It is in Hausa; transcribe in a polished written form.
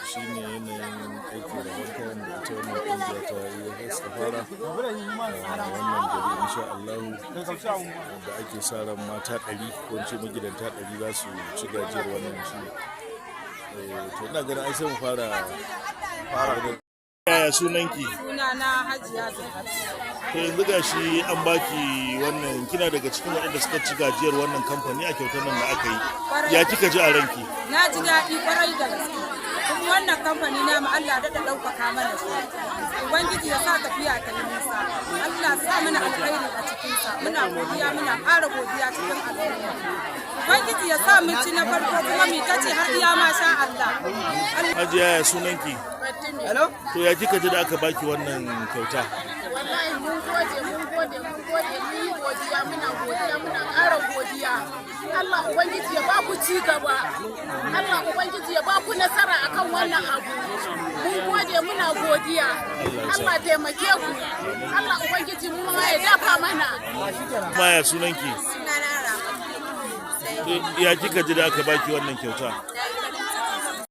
shi ne yanayin aiki da wanka wanda ita wannan ƙungiya ta yi ta fara a wannan gari insha Allah da ake sa ran mata 100 ko in ce magidanta 100 za su ci gajiyar wannan shi. To ina ganin ai sai mu fara da yaya sunanki? Sunana Hajiya Zulfat. To yanzu gashi an baki wannan, kina daga cikin waɗanda suka ci gajiyar wannan kamfani a kyautar nan da aka yi. Ya kika ji a ranki? Na ji daɗi kwarai da gaske. Kuma wannan kamfani na mu Allah da ɗaukaka mana shi. Ubangiji ya sa tafiya ta yi nisa. Allah sa mana alkhairi a cikinsa. Muna godiya, muna ƙara godiya cikin al'umma. Ubangiji ya sa mun ci na farko kuma mu tace har iya ma sha Allah. Hajiya ya sunanki? To ya kika ji da aka baki wannan kyauta? Wallahi mun gode mun yi godiya muna ƙara godiya. Allah Ubangiji ya ba ku ci gaba. Allah Ubangiji ya ba ku nasara akan wannan abu. Mun gode muna godiya. Allah taimake ku. Allah Ubangiji mu ma ya dafa mana. Maya sunanki? Sunana Rama. Ya kika ji da aka baki wannan kyauta?